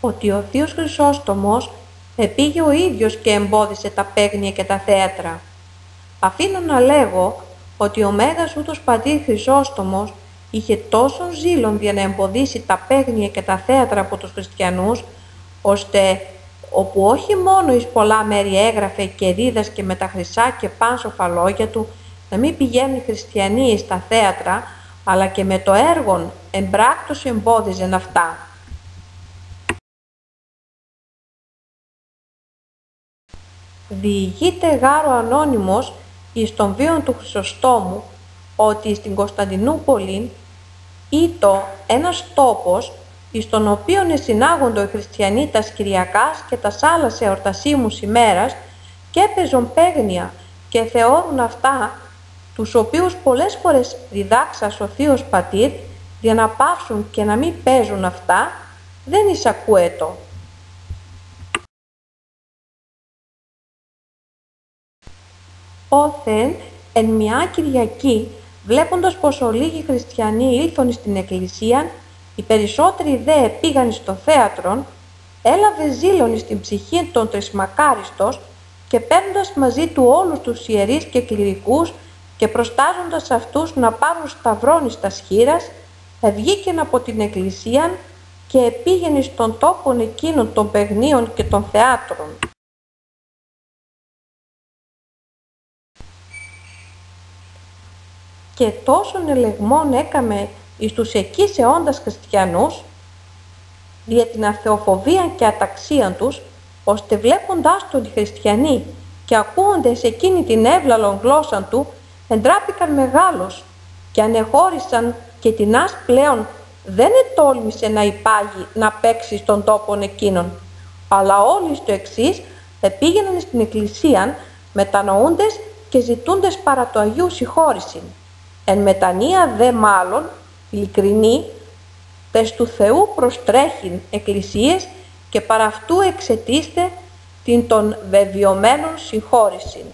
ότι ο θείος Χρυσόστομος επήγε ο ίδιος και εμπόδισε τα παίγνια και τα θέατρα. Αφήνω να λέγω ότι ο Μέγας ούτως πατήρ Χρυσόστομος είχε τόσον ζήλον για να εμποδίσει τα παίγνια και τα θέατρα από τους χριστιανούς, ώστε όπου όχι μόνο εις πολλά μέρη έγραφε και δίδασκε με τα χρυσά και πάνσοφα λόγια του να μην πηγαίνουν οι χριστιανοί στα θέατρα, αλλά και με το έργον εμπράκτος εμπόδιζεν αυτά. Διηγείται γάρο ανώνυμος εις των βίων του Χρυσοστόμου ότι στην Κωνσταντινούπολη ήτο ένας τόπος εις τον οποίον εσυνάγοντο οι χριστιανοί τας Κυριακάς και τας άλλας εορτασίμους ημέρας και έπαιζον παίγνια και θεώρουν αυτά, τους οποίους πολλές φορές διδάξας ο θείος πατήρ για να πάυσουν και να μην παίζουν αυτά, δεν εισακούετο. Όθεν εν μια Κυριακή, βλέποντας πως ολίγοι χριστιανοί ήλθον στην εκκλησίαν, οι περισσότεροι δε πήγαν στο θέατρον, έλαβε ζήλον στην ψυχή των Τρισμακάριστος και παίρνοντας μαζί του όλους τους ιερείς και κληρικούς και προστάζοντας αυτούς να πάρουν σταυρόν εις τας χεῖρας, ευγήκεν από την εκκλησίαν και επήγαινε στον τόπον εκείνων των παιγνίων και των θεάτρων. Και τόσον ελεγμόν έκαμε εις τους εκείς αιώντας χριστιανούς, δια την αθεοφοβίαν και αταξίαν τους, ώστε βλέποντάς τον οι χριστιανοί και ακούοντες εκείνη την εύλαλον γλώσσαν του, εντράπηκαν μεγάλος και ανεχώρησαν και τινάς πλέον δεν ετόλμησε να υπάγει να παίξει στον τόπον εκείνον, αλλά όλοι στο εξής επήγαιναν στην εκκλησίαν μετανοούντες και ζητούντες παρά το Αγίου συγχώρησιν. Εν μετανία δε μάλλον, ειλικρινή, τες του Θεού προστρέχειν εκκλησίες και παρά αυτού εξαιτήστε την των βεβαιωμένων συγχώρησιν.